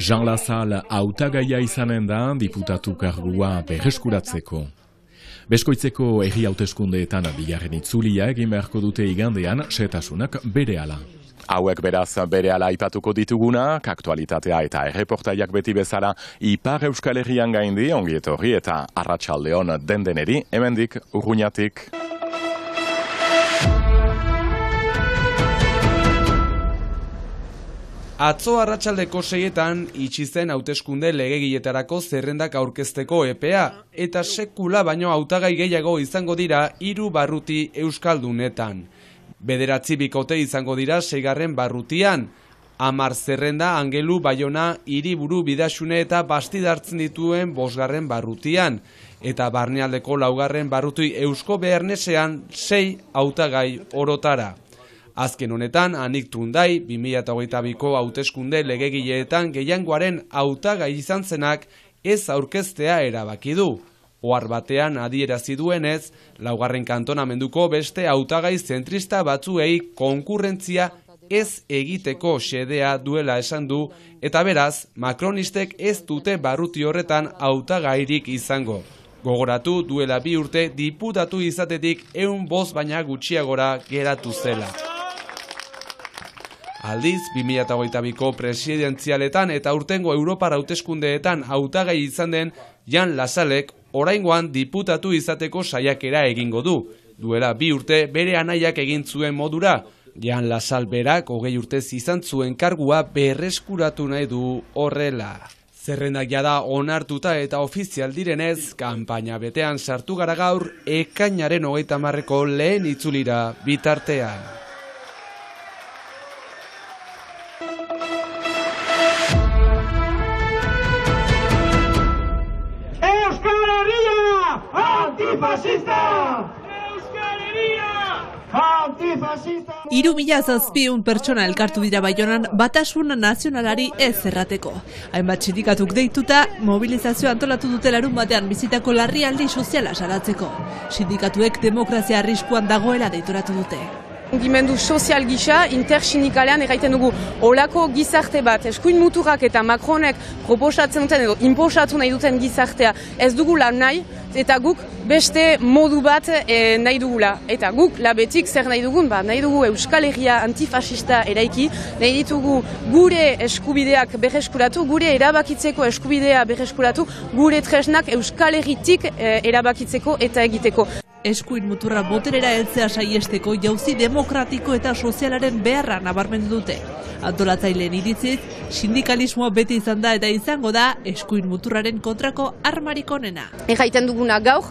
Jean Lassalle hautagaia izanen da diputatu kargua berreskuratzeko. Beskoitzeko herri hauteskundeetan bigarren itzulia egin beharko dute igandean xehetasunak berehala. Hauek beraz berehala aipatuko ditugunak, aktualitatea eta erreportaiak beti bezala Ipar Euskal Herrian gaindi ongi etorri eta arratsaldeon dendeneri hemendik Urruñatik. Atzo arratsaldeko 6etan itxi zen hauteskunde legegietarako zerrendak aurkezteko epea, eta sekula baino hautagai gehiago izango dira 3 barruti euskaldunetan. 9 bikote izango dira 6. barrutian, 10 zerrenda Angelu, Baiona, Hiriburu, Bidaxune eta Bastidartzen dituen 5. barrutian, eta barnealdeko 4. barruti Eusko Bearnesean 6 hautagai orotara. Azken honetan, Anik Tundai, 2022ko hauteskunde legegileetan gehiengoaren hautagai izan zenak ez aurkeztea erabaki du. Ohar batean adierazi duenez, 4. kantonamenduko beste hautagai zentrista batzuei konkurrentzia ez egiteko xedea duela esan du, eta beraz, Macronistek ez dute barruti horretan hautagairik izango. Gogoratu duela 2 urte diputatu izatetik 100 baina gutxiagora geratu zela. Aldiz, 2022ko presidentzialetan eta urtengo Europar hauteskundeetan hautagai izan den Jean Lassallek oraingoan diputatu izateko saiakera egingo du. Duela 2 urte bere anaiak egin zuen modura. Jean Lassalle berak 20 urtez izan zuen kargua berreskuratu nahi du horrela. Zerrendak jada onartuta eta ofizial direnez, kanpaina betean sartu gara gaur ekainaren 30ko lehen itzulira bitartean. Antifascista! Euskal Herria! Antifascista! 3.700 pertsona elkartu dira Baionan batasun nazionalari ez errateko. Hainbat sindikatuk deituta, mobilizazioa antolatu dute larunbatean bizitako larrialdi soziala salatzeko. Sindikatuek demokrazia arriskuan dagoela deitoratu dute. Mugimendu sozial gisa, intersindikalean erraiten dugu olako gizarte bat, eskuin muturrak eta Macronek proposatzen duten edo inposatu nahi duten gizartea ez dugula nahi, eta guk beste modu bat nahi dugula. Eta guk labetik zer nahi dugun, nahi dugu Euskal Herria antifascista eraiki, nahi ditugu gure eskubideak berreskuratu, gure erabakitzeko eskubidea berreskuratu, gure tresnak Euskal Herritik erabakitzeko eta egiteko. Eskuin muturra boterera heltzea saiesteko jauzi demokratiko eta sozialaren beharra nabarmendu dute. Antolatzaileen iritziz, sindikalismoa beti izan da eta izango da eskuin muturraren kontrako armarik onena. Erraiten duguna gaur,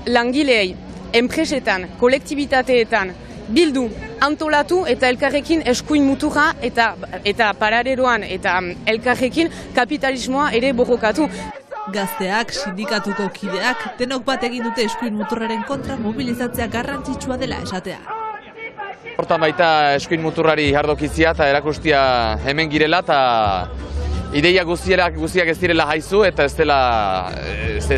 langileei, enpresetan, kolektibitateetan, bildu, antolatu eta elkarrekin eskuin muturra eta parareroan eta elkarrekin kapitalismoa ere borrokatu. Gazteak, sindikatuko kideak, denok bat egin dute eskuin muturraren kontra mobilizatzea garrantzitsua dela esatea. Hortan baita eskuin muturrari jardokizia eta erakustia hemen girela eta ideia guztiak ez direla haizu eta ez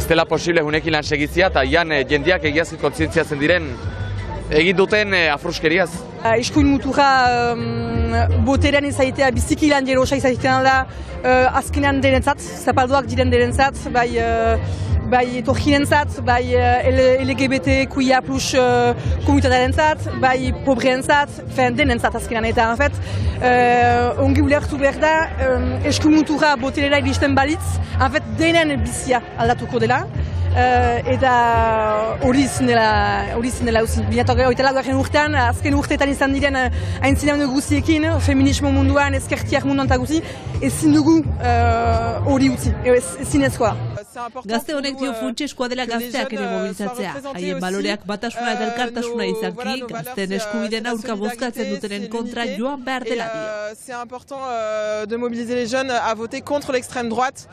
dela posible hunekin lan segizia eta ian jendeak egiazki kontzientziatzen diren egin duten afruskeriaz. Eskuin muturra boterean izaitea biziki lan jerosa izaiten da azkenean derentzat, zapalduak diren derentzat, bai etorkinentzat, bai LGBTQIA+ komunitatearentzat, bai pobreentzat, denentzat azkenean. Eta en fait, ongi ulertu behar da, eskuin muturra boterera iristen balitz, en fait, denen bizia aldatuko dela. Eta hori zinela uzi. 2008 urtean, azken urteetan izan diren aintzinean guztiekin, feminismo munduan, ezkertiak munduan eta guzti, ezin dugu hori utzi, ezin ezkoa. Gazte honek dio funtseskoa dela gazteak ere mobilizatzea. Haien baloreak batasuna eta elkartasuna izanki, gazten eskubideen aurka bozkatzen dutenen kontra joan behar dela dio. C'est important de mobiliser les jeunes à voter contre l'extrême droite,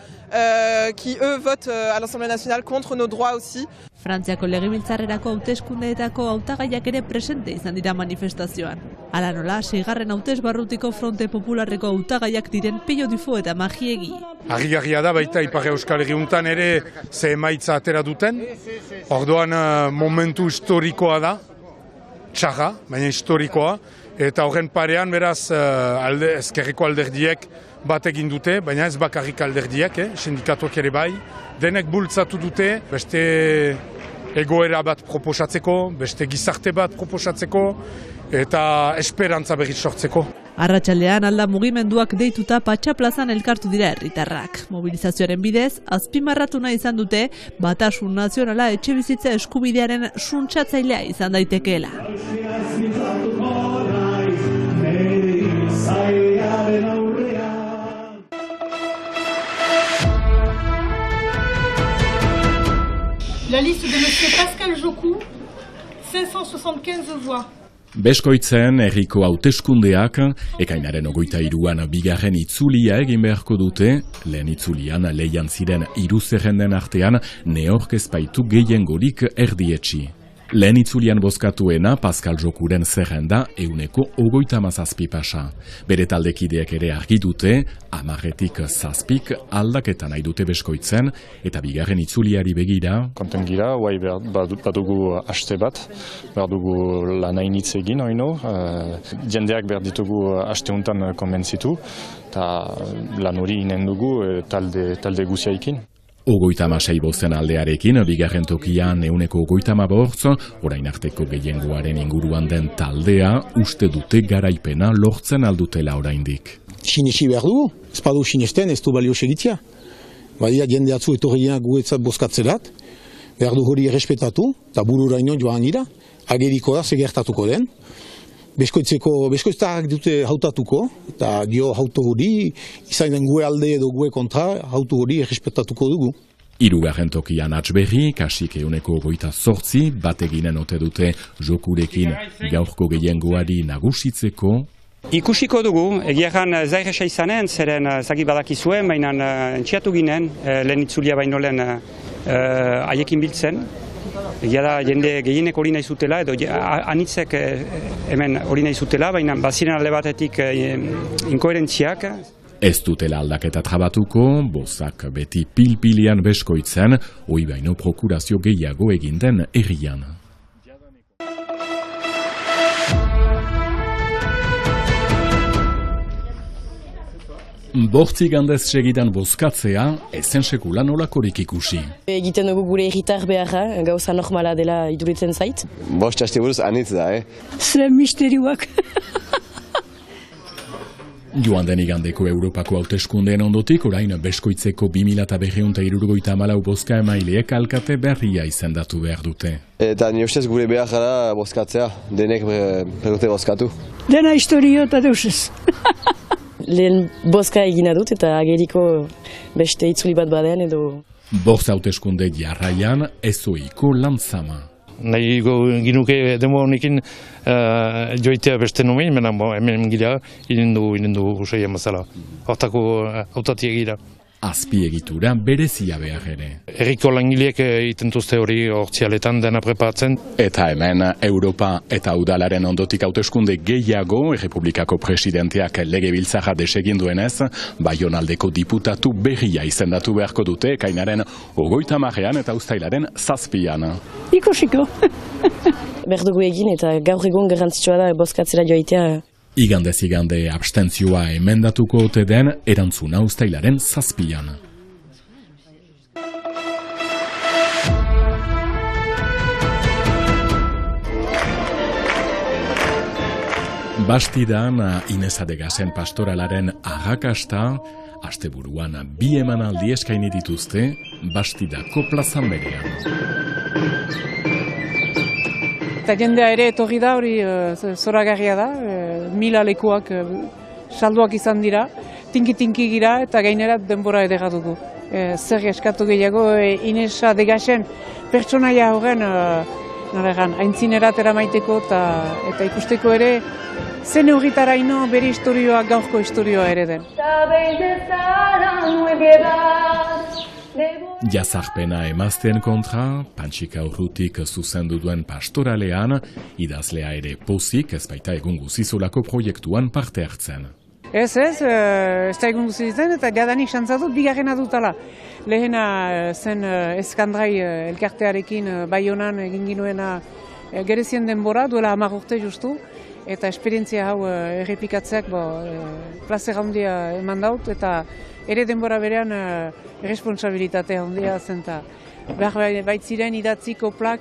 qui eux votent à l'Assemblée nationale contre nos droits aussi. Frantziako legebiltzarrerako hauteskundeetako hautagaiak ere presente izan dira manifestazioan. Hala nola, 6. hautesbarrutiko Fronte Popularreko hautagaiak diren Pello Dufo eta Magiegi. Harrigarria da baita Ipar Euskal Herriuntan ere ze emaitza atera duten. Orduan momentu historikoa da, txarra, baina historikoa. Eta horren parean beraz ezkerreko alderdiek bat egin dute, baina ez bakarrik alderdiak, sindikatuak ere bai, denek bultzatu dute, beste egoera bat proposatzeko, beste gizarte bat proposatzeko, eta esperantza berriz sortzeko. Arratsaldean alda mugimenduak deituta Patxa plazan elkartu dira herritarrak. Mobilizazioaren bidez, azpimarratu nahi izan dute, Batasun Nazionala etxebizitza eskubidearen suntsatzailea izan daitekeela. La liste de M. Pascal Jocou, 575 voix. Beskoitzen herriko hauteskundeak ekainaren 23an bigarren itzulia egin beharko dute, lehen itzulian lehian ziren 3 zerrenden artean neork ez baitu gehiengorik erdietsi. Lehen itzulian bozkatuena Pascal Jokuren zerrenda 137 pasa. Bere taldekideek ere argi dute, 10-tik 7 aldaketa nahi dute Beskoitzen, eta bigarren itzuliari begira. Konten gira, guai badugu haste bat, dugu lan hainitz egin, oino. Jendeak behar ditugu haste untan konbentzitu, eta lan hori inen dugu talde guziaikin. 36 bozen aldearekin, bigarren tokian 135, orain arteko gehiengoaren inguruan den taldea, uste dute garaipena lortzen aldutela oraindik. Sinesi behar dugu, ez badu sinesten ez du balio segitzea. Badia jende atzu etorrienak guetzat bozkatzerat, behar du hori errespetatu, eta bururaino joan gira, ageriko da segertatuko den. Beskoitzak dute hautatuko, eta dio hautu hori, izan den gue alde edo gue kontra, hautu hori errespetatuko dugu. Hirugarren tokian Atzberri, kasik 128, bateginen ote dute Jokurekin gaurko gehiengoari nagusitzeko. Ikusiko dugu, egiaran zairresa izanen, zeren zagi badakizuen, baina entxiatu ginen, lehen itzulia baino lehen haiekin biltzen. Egia da, jende gehienek hori nahi zutela, edo anitzek hemen hori nahi zutela, baina baziren alde batetik inkoherentziak. Ez dutela aldaketa trabatuko, bozak beti pilpilian Beskoitzen, hoi baino prokurazio gehiago egin den herrian. Bortzi gandez segidan bozkatzea, ezen sekula nolakorik ikusi. Egiten dugu gure herritar beharra, gauza normala dela iduritzen zait. Bost haste buruz anitz da, Zer misterioak. Joan den igandeko Europako hauteskundeen ondotik, orain Beskoitzeko 2274 bozka emaileek alkate berria izendatu behar dute. Eta ni ustez gure behar gara bozkatzea, denek perute bozkatu. Dena historio eta deusez. Lehen bozka egina dut eta ageriko beste itzuli bat badean edo... Bortz hauteskunde jarraian ezoiko lantzama. Nahi ginuke demo honekin joitea beste numein, hemen gira, inindu usai amazala. Hortako hautatia gira. Azpiegitura berezia behar ere. Herriko langileek itentuzte hori hortzialetan dena preparatzen. Eta hemen, Europa eta udalaren ondotik hauteskunde gehiago, Errepublikako presidenteak legebiltzarra desegin duenez, Baionaldeko diputatu berria izendatu beharko dute, ekainaren 30 eta uztailaren 7. Ikusiko. Berdugu egin eta gaur egun garrantzitsua da bozkatzera joitea. Igandez igande abstentzioa emendatuko ote den erantzuna uztailaren 7. Bastidan Inez Adegasen pastoralaren arrakasta, asteburuan 2 emanaldi eskaini dituzte Bastidako plazan berean. Eta jendea ere etorri da, hori zoragarria da, 1000 lekuak salduak izan dira, tinki gira eta gainera denbora edera dugu. Zer eskatu gehiago, Inez Adegasen pertsonaia horren aintzineratera maiteko eta ikusteko ere zen horritaraino bere historioa gaurko historioa ere den. Jazarpena emazten kontra, Pantxika Urrutik zuzendu duen pastoralean, idazlea ere pozik ez baita egun guzizolako proiektuan parte hartzen. Ez da egun guzitzen eta jadanik xantzatut bigarrena dutala. Lehena zen Eskandrai elkartearekin Baionan egin ginuena gerezien denbora, duela 10 urte justu, eta esperientzia hau errepikatzeak plazer handia eman daut, eta ere denbora berean responsabilitate handia zen, eta baitziren idatziko plak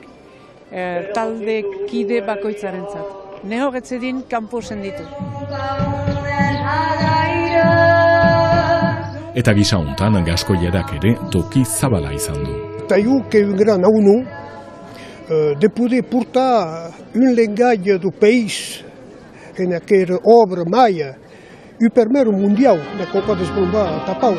talde kide bakoitzarentzat. Ne horretzedin kanpo senditu. Eta gisa hontan Gaskoierak ere toki zabala izan du. Taillou est un grand aunu de poder portar linguagem do país naquela obra maia e o primeiro mundial da Copa das Bombas Tapau.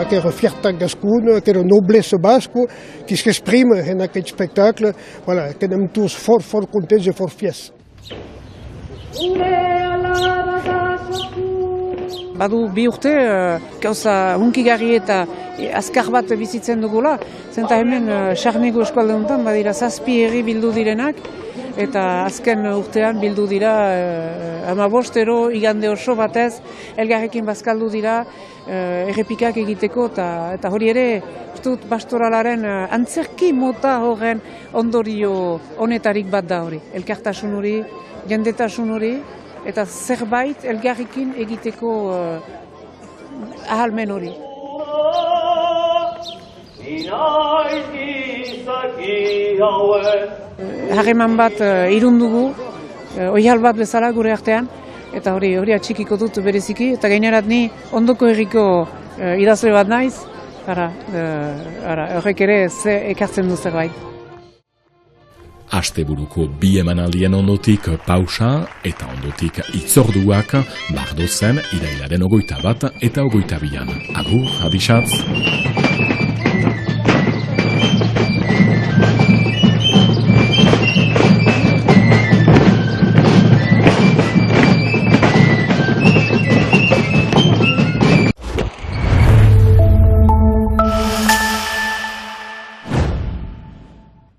Aquela fierté gascone, aquela noblesse basque qui s'exprime naquele spectacle. Voilà, quedamos todos fort contentes e fort fiers. Badu bi urte, gauza hunkigarri eta azkar bat bizitzen dugula, zenta hemen Sarnego eskualde honetan badira 7 herri bildu direnak, eta azken urtean bildu dira 15 igande oso batez, elgarrekin bazkaldu dira errepikak egiteko, eta hori ere, dut pastoralaren antzerki mota horren ondorio honetarik bat da hori, elkartasun hori, jendetasun hori, eta zerbait elgarrekin egiteko ahalmen hori. Harreman bat irundugu, oihal bat bezala gure artean, eta hori atxikiko dut bereziki, eta gainerat ni ondoko herriko idazle bat naiz, horrek ere ze ekartzen du zerbait. Asteburuko 2 emanaldien ondotik pausa eta ondotik hitzorduak Bardozen irailaren 21 eta 22. Agur, adixatz!